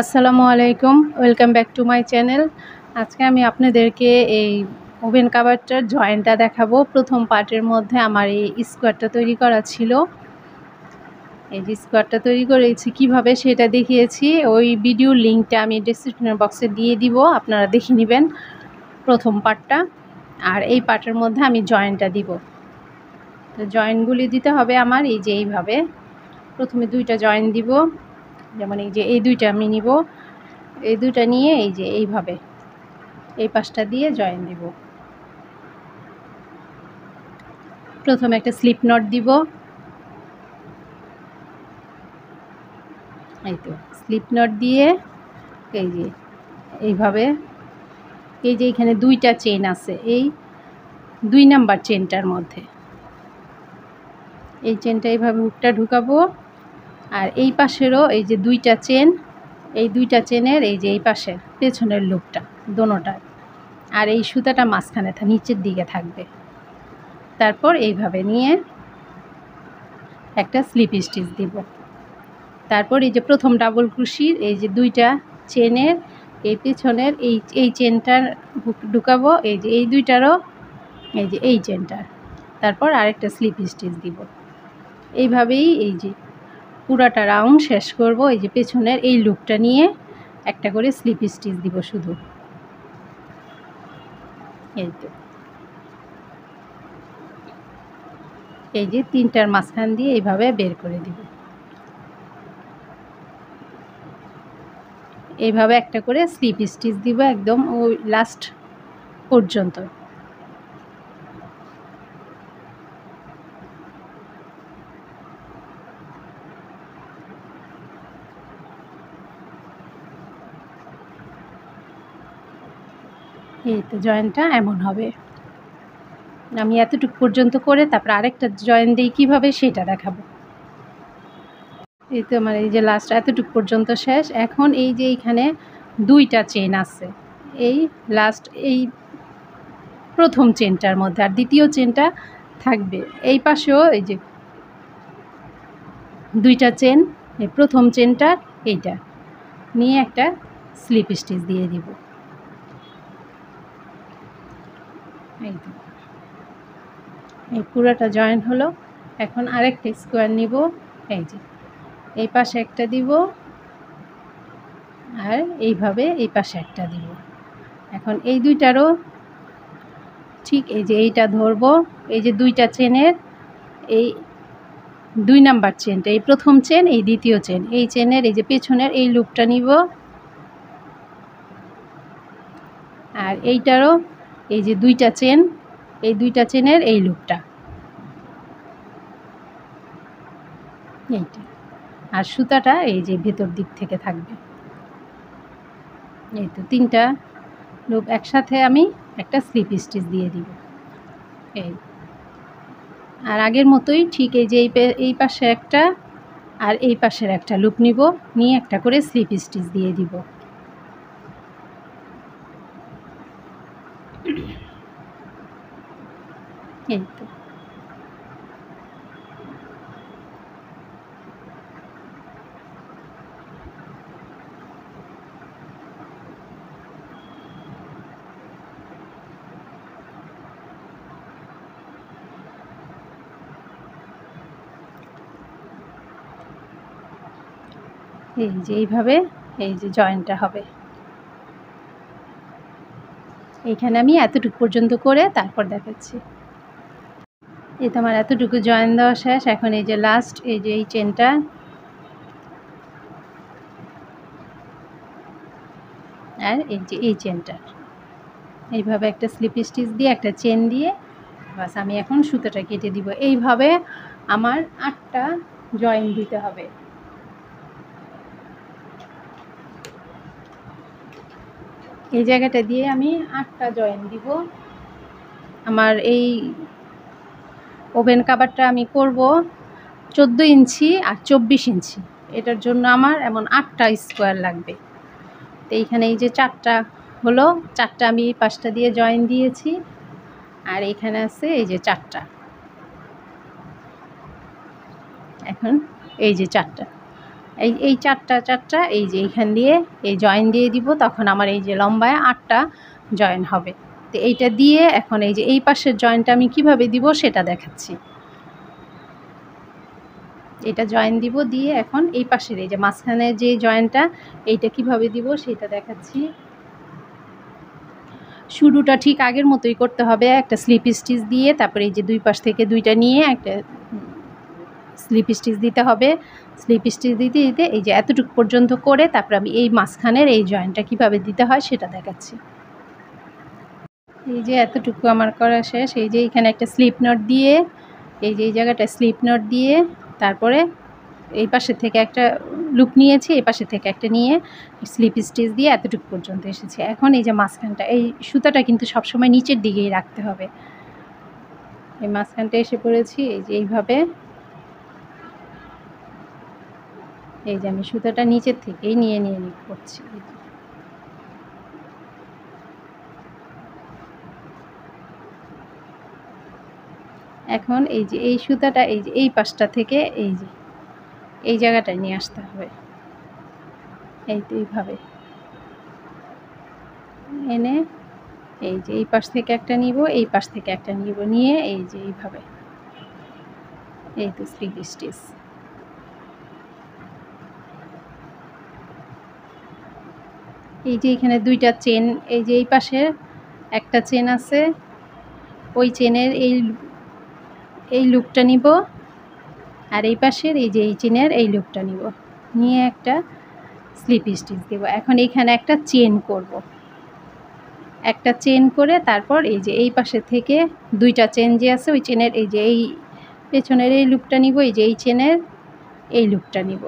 আসসালামু আলাইকুম, welcome back to my channel. আজকে আমি আপনাদেরকে এই ওভেন কাভারটার জয়েন্টটা দেখাবো। প্রথম পার্টের মধ্যে আমার এই স্কোয়ারটা তৈরি করা ছিল। এই যে স্কোয়ারটা তৈরি করেছি কিভাবে সেটা দেখিয়েছি। ওই ভিডিওর লিঙ্কটা আমি ডেসক্রিপশন বক্সে দিয়ে দিব, আপনারা দেখে নেবেন প্রথম পার্টটা। আর এই পার্টের মধ্যে আমি জয়েন্টটা দিব। তো জয়েন্টগুলি দিতে হবে আমার এই যে এইভাবে। প্রথমে দুইটা জয়েন্ট দিব, যেমন এই যে এই দুইটা আমি নিব, এই দুইটা নিয়ে এই যে এইভাবে এই পাশটা দিয়ে জয়েন দিব। প্রথমে একটা স্লিপ নট দিব, এই তো স্লিপ নট দিয়ে এই যে এইভাবে, এই যে এখানে দুইটা চেন আছে, এই 2 নাম্বার চেনটার মধ্যে এই চেনটা এইভাবে হুকটা ঢুকাবো। আর এই পাশেরও এই যে দুইটা চেন, এই দুইটা চেনের এই যে এই পাশের পেছনের লুপটা দোনোটার, আর এই সুতাটা মাঝখানে নিচের দিকে থাকবে। তারপর এইভাবে নিয়ে একটা স্লিপ স্টিচ দিব। তারপর এই যে প্রথম ডাবল ক্রোশির এই যে দুইটা চেনের এই পেছনের এই চেনটার ঢুকাবো, এই যে এই দুইটারও এই যে এই চেনটার, তারপর আরেকটা স্লিপ স্টিচ দিব। এইভাবেই এই যে পুরাটা রাউন্ড শেষ করব। এই যে পেছনের এই লুপটা নিয়ে একটা করে স্লিপ স্টিচ দিব শুধু, এই তো এই যে তিনটার মাঝখান দিয়ে এইভাবে বের করে দিব। এইভাবে একটা করে স্লিপ স্টিচ দিব একদম ওই লাস্ট পর্যন্ত। এই তো জয়েন্টটা এমন হবে। আমি এতটুকু পর্যন্ত করে তারপর আরেকটা জয়েন দিই কীভাবে সেটা দেখাবো। এই তো আমার এই যে লাস্ট এতটুকু পর্যন্ত শেষ। এখন এই যে এইখানে দুইটা চেন আছে, এই লাস্ট এই প্রথম চেনটার মধ্যে, আর দ্বিতীয় চেনটা থাকবে এই পাশেও। এই যে দুইটা চেন, এই প্রথম চেনটার এইটা নিয়ে একটা স্লিপ স্টিচ দিয়ে দিব। এই তো এই পুরোটা জয়েন হলো। এখন আরেকটা স্কোয়ার নিব, এই যে এই পাশে একটা দিব আর এইভাবে এই পাশে একটা দিব। এখন এই দুইটারও ঠিক এই যে এইটা ধরবো, এই যে দুইটা চেনের এই 2 নাম্বার চেনটা, এই প্রথম চেন এই দ্বিতীয় চেন, এই চেনের এই যে পেছনের এই লুপটা নিব। আর এইটারও এই যে দুইটা চেন, এই দুইটা চেনের এই লুপটা, এইটা। আর সুতাটা এই যে ভেতর দিক থেকে থাকবে। এই তো তিনটা লুপ একসাথে আমি একটা স্লিপ স্টিচ দিয়ে দিব। এই আর আগের মতোই ঠিক এই যে এই পাশে একটা আর এই পাশের একটা লুপ নিব, নিয়ে একটা করে স্লিপ স্টিচ দিয়ে দিব। এই তো এই যে এইভাবে এই যে জয়েন্টটা হবে। এইখানে আমি এতটুকু পর্যন্ত করে তারপর দেখাচ্ছি। এই তো আমার এতটুকু জয়েন দেওয়া শেষ। এখন এই যে লাস্ট এই যে এই চেনটা, আর এই যে এই চেনটা, এইভাবে একটা স্লিপ স্টিচ দিয়ে একটা চেন দিয়ে বাস আমি এখন সুতোটা কেটে দিব। এইভাবে আমার 8টা জয়েন দিতে হবে। এই জায়গাটা দিয়ে আমি 8টা জয়েন দিব। আমার এই ওভেন কাভারটা আমি করব 14 ইঞ্চি আর 24 ইঞ্চি, এটার জন্য আমার এমন 8টা স্কোয়ার লাগবে। তো এইখানে এই যে 4টা হলো, 4টা আমি এই পাশটা দিয়ে জয়েন দিয়েছি, আর এখানে আছে এই যে 4টা। এখন এই যে 4টা এই চারটা এই যে এইখান দিয়ে এই জয়েন দিয়ে দিব, তখন আমার এই যে লম্বায় 8টা জয়েন হবে। তো এইটা দিয়ে এখন এই যে এই পাশের জয়েনটা আমি কিভাবে দিব সেটা দেখাচ্ছি। এটা জয়েন দিব, দিয়ে এখন এই পাশের এই যে মাঝখানে যে জয়েনটা এইটা কিভাবে দিব সেটা দেখাচ্ছি। শুরুটা ঠিক আগের মতোই করতে হবে, একটা স্লিপ স্টিচ দিয়ে তারপরে এই যে দুই পাশ থেকে দুইটা নিয়ে একটা স্লিপ স্টিচ দিতে হবে। স্লিপ স্টিচ দিতে দিতে এই যে এতটুকু পর্যন্ত করে তারপরে আমি এই মাঝখানের এই জয়েনটা কিভাবে দিতে হয় সেটা দেখাচ্ছি। এই যে এতটুকু আমার করা শেষ। এই যে এখানে একটা স্লিপ নট দিয়ে এই যে এই জায়গাটা স্লিপ নট দিয়ে তারপরে এই পাশে থেকে একটা লুপ নিয়েছি, এই পাশে থেকে একটা নিয়ে স্লিপ স্টিচ দিয়ে এতটুকু পর্যন্ত এসেছে। এখন এই যে মাঝখানটা এই সুতাটা কিন্তু সবসময় নিচের দিকেই রাখতে হবে। এই মাঝখানটা এসে পড়েছি এই যে এইভাবে, এই যে আমি সুতাটা নিচের থেকেই নিয়ে করছি। এখন এই যে এই সুতাটা এই যে এই পাশটা থেকে এই যে এই জায়গাটায় নিয়ে আসতে হবে। এই তো এইভাবে এনে এই যে এই পাশ থেকে একটা নিব, এই পাশ থেকে একটা নিব, নিয়ে এই যে এইভাবে এই তো স্লিপ স্টিচ। এই যে এখানে দুইটা চেন, এই যে এই পাশে একটা চেন আছে, ওই চেনের এই লুপটা নিব, আর এই পাশের এই যে এই চেনের এই লুপটা নিব, নিয়ে একটা স্লিপ স্টিচ দেব। এখন এখানে একটা চেন করব, একটা চেন করে তারপর এই যে এই পাশে থেকে দুইটা চেন যে আছে ওই চেনের এই যে এই পেছনের এই লুপটা নিব, এই যে এই চেনের এই লুপটা নিব,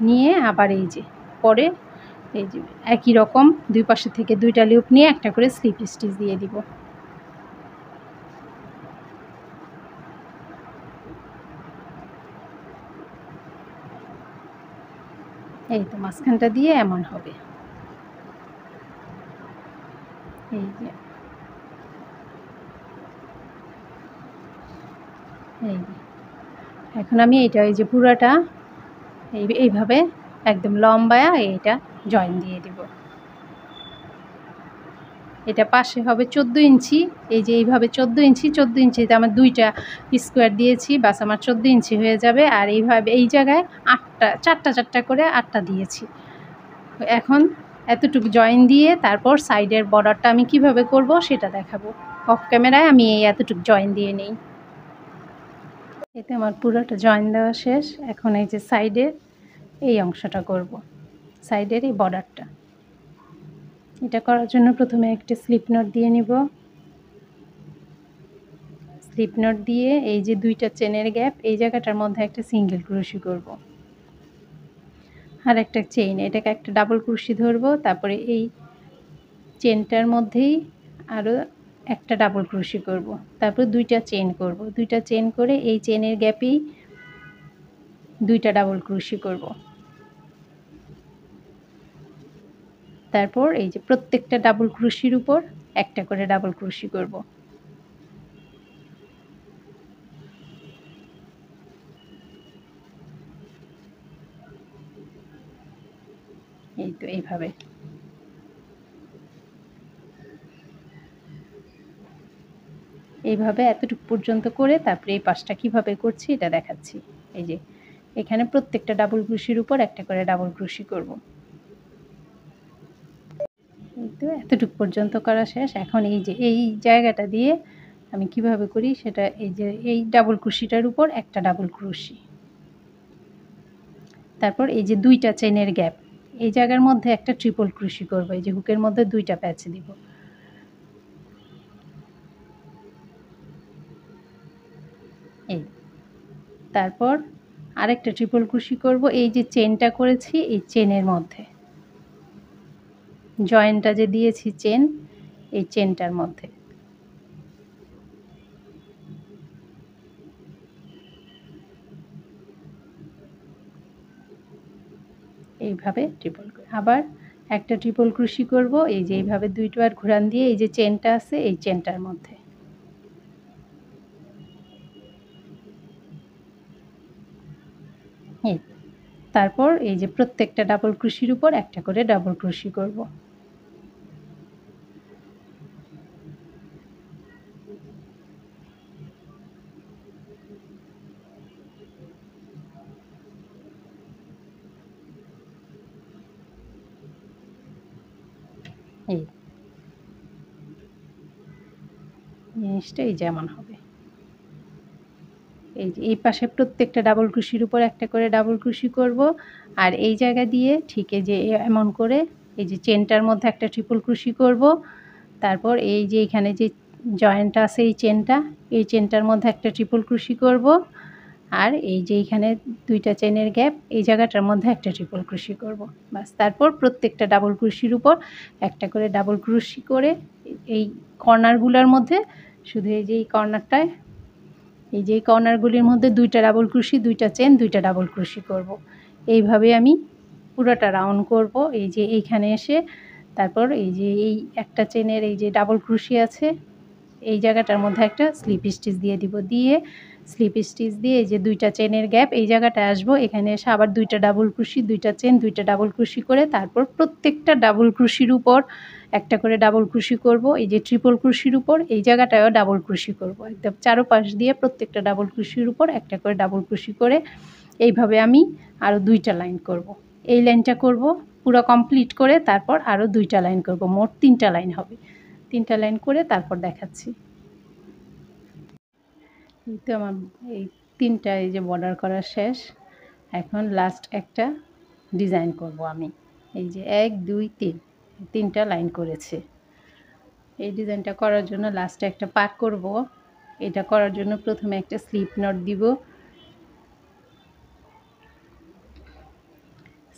নিয়ে আবার এই যে পরে এই যে একই রকম দুই পাশে থেকে দুইটা লুপ নিয়ে একটা করে স্লিপ স্টিচ দিয়ে দিব। এই তো মাঝখানটা দিয়ে এমন হবে। এই যে এই এখন আমি এটা এই যে পুরাটা এইভাবে একদম লম্বায়া এইটা জয়েন দিয়ে দিব। এটা পাশে হবে 14 ইঞ্চি, এই যে এইভাবে 14 ইঞ্চি, 14 ইঞ্চিতে আমার দুইটা স্কোয়ার দিয়েছি, বাস আমার 14 ইঞ্চি হয়ে যাবে। আর এইভাবে এই জায়গায় চারটা করে 8টা দিয়েছি। এখন এতটুকু জয়েন দিয়ে তারপর সাইডের বর্ডারটা আমি কিভাবে করব সেটা দেখাবো। অফ ক্যামেরায় আমি এই এতটুকু জয়েন দিয়ে নেই। এতে আমার পুরোটা জয়েন দেওয়া শেষ। এখন এই যে সাইডের এই অংশটা করব, সাইডের এই বর্ডারটা। এটা করার জন্য প্রথমে একটা স্লিপ নট দিয়ে নিব, স্লিপ নট দিয়ে এই যে দুইটা চেনের গ্যাপ এই জায়গাটার মধ্যে একটা সিঙ্গেল ক্রোশি করব, আর একটা চেইন, এটাকে একটা ডাবল ক্রোশি ধরবো, তারপরে এই চেনটার মধ্যেই আরও একটা ডাবল ক্রোশি করব, তারপর দুইটা চেন করব, দুইটা চেন করে এই চেনের গ্যাপেই দুইটা ডাবল ক্রোশি করব। তারপর এই যে প্রত্যেকটা ডাবল ক্রোশির উপর একটা করে ডাবল ক্রোশি করব। এই তো এইভাবে এতটুকু পর্যন্ত করে তারপরে এই পাশটা কিভাবে করছি এটা দেখাচ্ছি। এই যে এখানে প্রত্যেকটা ডাবল ক্রোশির উপর একটা করে ডাবল ক্রোশি করব। এই তো এতটুকু পর্যন্ত করা শেষ। এখন এই যে এই জায়গাটা দিয়ে আমি কিভাবে করি সেটা, এই যে এই ডাবল ক্রোশিটার উপর একটা ডাবল ক্রোশি, তারপর এই যে দুইটা চেনের গ্যাপ এই জায়গার মধ্যে একটা ট্রিপল ক্রোশি করব, এই যে হুকের মধ্যে দুইটা প্যাচ দিব। এই তারপর আরেকটা ট্রিপল ক্রোশি করব এই যে চেনটা করেছি এই চেনের মধ্যে, জয়েন্টটা যে দিয়েছি চেন এই চেনটার মধ্যে। এইভাবে ট্রিপল, আবার একটা ট্রিপল ক্রোশি করব এই যে এইভাবে দুইবার ঘুরান দিয়ে এই যে চেনটা আছে এই চেনটার মধ্যে। তারপর এই যে প্রত্যেকটা ডাবল ক্রোশের উপর একটা করে ডাবল ক্রোশি করব। এই জিনিসটা এই যেমন হবে, এই যে এই পাশে প্রত্যেকটা ডাবল ক্রোশের উপর একটা করে ডাবল ক্রোশি করব, আর এই জায়গা দিয়ে ঠিক এই যে এমন করে এই যে চেনটার মধ্যে একটা ট্রিপল ক্রোশি করব। তারপর এই যে এখানে যে জয়েন্টটা আছে এই চেনটার মধ্যে একটা ট্রিপল ক্রোশি করব, আর এই যে এইখানে দুইটা চেনের গ্যাপ এই জায়গাটার মধ্যে একটা ট্রিপল ক্রোশি করব। বাস, তারপর প্রত্যেকটা ডাবল ক্রোশির উপর একটা করে ডাবল ক্রোশি করে এই কর্নারগুলোর মধ্যে শুধু এই যে এই কর্নারটায় এই যে কর্নারগুলির মধ্যে দুইটা ডাবল ক্রোশি, দুইটা চেন, দুইটা ডাবল ক্রোশি করব। এইভাবে আমি পুরোটা রাউন্ড করব। এই যে এইখানে এসে তারপর এই যে এই একটা চেনের এই যে ডাবল ক্রোশি আছে এই জায়গাটার মধ্যে একটা স্লিপ স্টিচ দিয়ে দিব, দিয়ে স্লিপ স্টিচ দিয়ে এই যে দুইটা চেনের গ্যাপ এই জায়গাটায় আসবো, এখানে এসে আবার দুইটা ডাবল ক্রোশি, দুইটা চেন, দুইটা ডাবল ক্রোশি করে তারপর প্রত্যেকটা ডাবল ক্রোশির উপর একটা করে ডাবল ক্রোশি করব। এই যে ট্রিপল ক্রোশির উপর এই জায়গাটায়ও ডাবল ক্রোশি করব, একদম চারপাশ দিয়ে প্রত্যেকটা ডাবল ক্রোশির উপর একটা করে ডাবল ক্রোশি করে এইভাবে আমি আরও দুইটা লাইন করব। এই লাইনটা করব পুরো কমপ্লিট করে তারপর আরও দুইটা লাইন করব, মোট 3টা লাইন হবে। 3টা লাইন করে তারপর দেখাচ্ছি। এই তো আমার এই 3টা এই যে বর্ডার করা শেষ। এখন লাস্ট একটা ডিজাইন করব আমি। এই যে 1 2 3 3টা লাইন করেছে। এই ডিজাইনটা করার জন্য লাস্টে একটা পাক করব। এটা করার জন্য প্রথমে একটা স্লিপ নট দিব।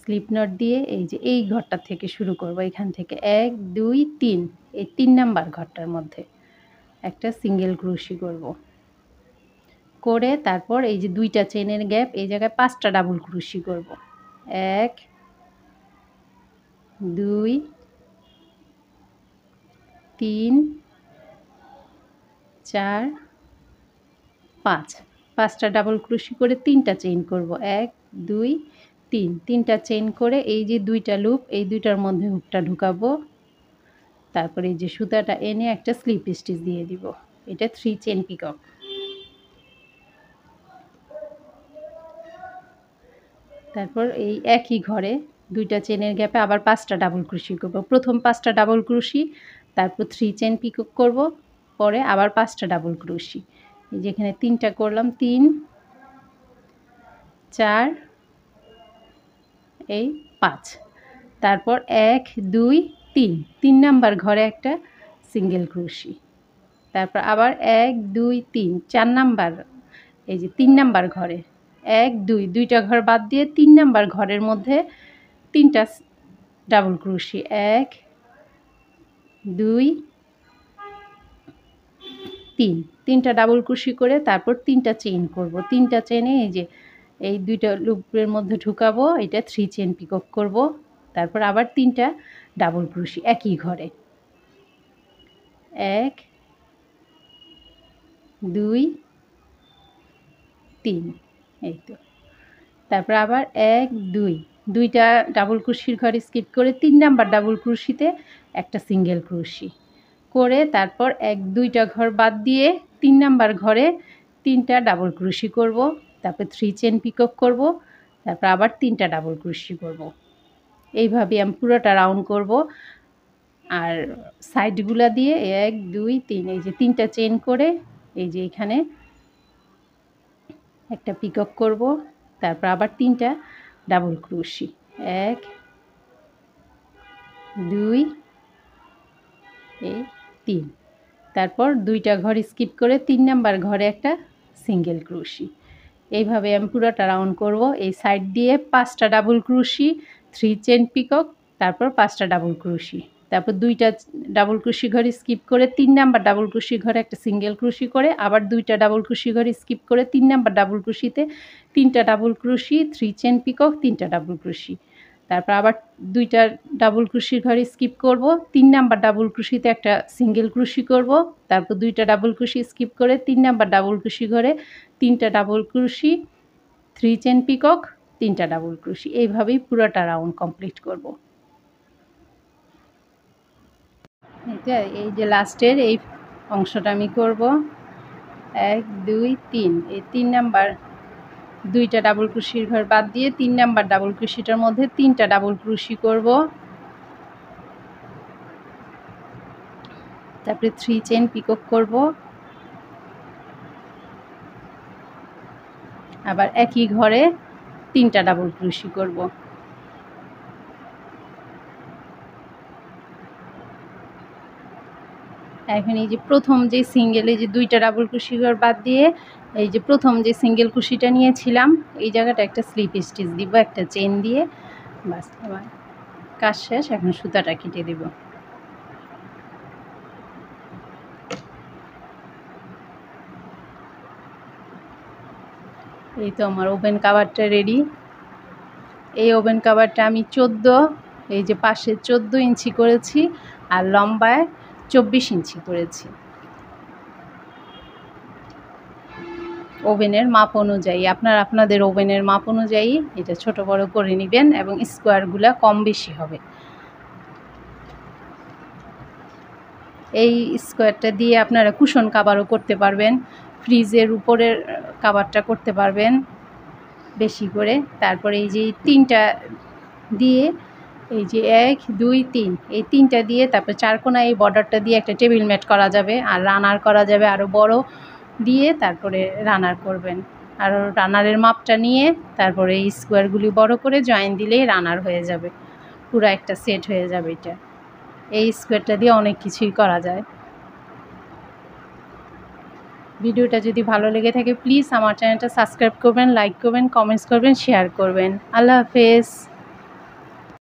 স্লিপ নট দিয়ে এই যে এই ঘরটা থেকে শুরু করব, এখান থেকে 1 2 3 এই 3 নাম্বার ঘরটার মধ্যে একটা সিঙ্গেল ক্রোশি করব, করে তারপর এই যে দুইটা চেনের গ্যাপ এই জায়গায় 5টা ডাবল ক্রোশি করব। 1 2 3 4 5, 5টা ডাবল ক্রোশি করে 3টা চেইন করব। 1 2 3 3টা চেইন করে এই যে দুইটা লুপ এই দুইটার মধ্যে হুকটা ঢুকাবো, তারপরে এই যে সুতাটা এনে একটা স্লিপ স্টিচ দিয়ে দিব। এটা 3 চেন পিকক। তারপর এই একই ঘরে দুইটা চেনের গ্যাপে আবার 5টা ডাবল ক্রোশি করব। প্রথম 5টা ডাবল ক্রোশি, তারপর 3 চেন পিকক করব, পরে আবার 5টা ডাবল ক্রোশি। এই যে এখানে 3টা করলাম, 3 4 এই 5, তারপর 1 2 3 3 নাম্বার ঘরে একটা সিঙ্গেল ক্রোশি, তারপর আবার 1 2 3 4 নাম্বার এই যে 3 নাম্বার ঘরে 1 2 দুইটা ঘর বাদ দিয়ে 3 নাম্বার ঘরের মধ্যে 3টা ডাবল ক্রোশি, 1 2 3 3টা ডাবল ক্রোশি করে তারপর 3টা চেইন করব। 3টা চেনে এই যে এই দুইটা লুপের মধ্যে ঢুকাবো, এটা 3 চেন পিকক করব, তারপর আবার 3টা ডাবল ক্রোশি একই ঘরে, 1 2 3 এই তো। তারপর আবার 1 2 দুইটা ডাবল ক্রোশির ঘর স্কিপ করে 3 নাম্বার ডাবল ক্রোশিতে একটা সিঙ্গেল ক্রোশি করে তারপর 1 2টা ঘর বাদ দিয়ে 3 নাম্বার ঘরে 3টা ডাবল ক্রোশি করব, তারপর 3 চেন পিকক করব, তারপর আবার 3টা ডাবল ক্রোশি করব। এইভাবে আমি পুরোটা রাউন্ড করব। আর সাইডগুলা দিয়ে 1 2 3 এই যে 3টা চেন করে এই যে এখানে একটা পিকক করব, তারপর আবার 3টা ডাবল ক্রোশি, 1 2 এই 3, তারপর 2টা ঘর স্কিপ করে 3 নাম্বার ঘরে একটা সিঙ্গেল ক্রোশি। এইভাবে আমি পুরোটা রাউন্ড করব। এই সাইড দিয়ে 5টা ডাবল ক্রোশি, 3 চেন পিকক, তারপর 5টা ডাবল ক্রোশি, তারপর 2টা ডাবল ক্রোশি ঘর স্কিপ করে 3 নাম্বার ডাবল ক্রোশি ঘরে একটা সিঙ্গেল ক্রোশি করে আবার 2টা ডাবল ক্রোশি ঘর স্কিপ করে 3 নাম্বার ডাবল ক্রোশিতে 3টা ডাবল ক্রোশি, 3 চেন পিকক, 3টা ডাবল ক্রোশি, তারপর আবার 2টা ডাবল ক্রোশির ঘরে স্কিপ করব, 3 নাম্বার ডাবল ক্রোশিতে একটা সিঙ্গেল ক্রোশি করব, তারপর 2টা ডাবল ক্রোশি স্কিপ করে 3 নাম্বার ডাবল ক্রোশি ঘরে 3টা ডাবল ক্রোশি, 3 চেন পিকক, 3টা ডাবল ক্রোশি। এইভাবেই পুরোটা রাউন্ড কমপ্লিট করব। এই যে লাস্টের এই অংশটা আমি করব 1 2 3, এই 3 নাম্বার 2টা ডাবল ক্রোশির ঘর বাদ দিয়ে 3 নাম্বার ডাবল ক্রোশিটার মধ্যে 3টা ডাবল ক্রোশি করব। তারপরে 3 চেইন পিকক করব, আবার একই ঘরে 3টা ডাবল ক্রোশি করব। এখন এই যে প্রথম যে সিঙ্গেলে যে 2টা ডাবল ক্রোশি ঘর বাদ দিয়ে এই যে প্রথম যে সিঙ্গেল কুশিটা নিয়েছিলাম এই জায়গাটা একটা স্লিপ স্টিচ দিব একটা চেন দিয়ে। বাস আমার কাজ শেষ। এখন সুতাটা কেটে দেব। এই তো আমার ওভেন কাভারটা রেডি। এই ওভেন কাভারটা আমি 14, এই যে পাশে 14 ইঞ্চি করেছি আর লম্বায় 24 ইঞ্চি করেছি। ওভেনের মাপ অনুযায়ী আপনারা আপনাদের ওভেনের মাপ অনুযায়ী এটা ছোট বড় করে নেবেন এবং স্কোয়ারগুলো কম বেশি হবে। এই স্কোয়ারটা দিয়ে আপনারা কুশন কাভারও করতে পারবেন, ফ্রিজের উপরের কাভারটা করতে পারবেন বেশি করে। তারপরে এই যে 3টা দিয়ে এই যে 1 2 3 এই 3টা দিয়ে তারপর 4 কোণায় এই বর্ডারটা দিয়ে একটা টেবিল ম্যাট করা যাবে আর রানার করা যাবে আরও বড় দিয়ে। তারপরে রানার করবেন আর রানারের মাপটা নিয়ে তারপরে এই স্কোয়ারগুলি বড় করে জয়েন দিলেই রানার হয়ে যাবে, পুরো একটা সেট হয়ে যাবে। এটা এই স্কোয়ারটা দিয়ে অনেক কিছুই করা যায়। ভিডিওটা যদি ভালো লেগে থাকে প্লিজ আমার চ্যানেলটা সাবস্ক্রাইব করবেন, লাইক করবেন, কমেন্টস করবেন, শেয়ার করবেন। আল্লাহ হাফেজ।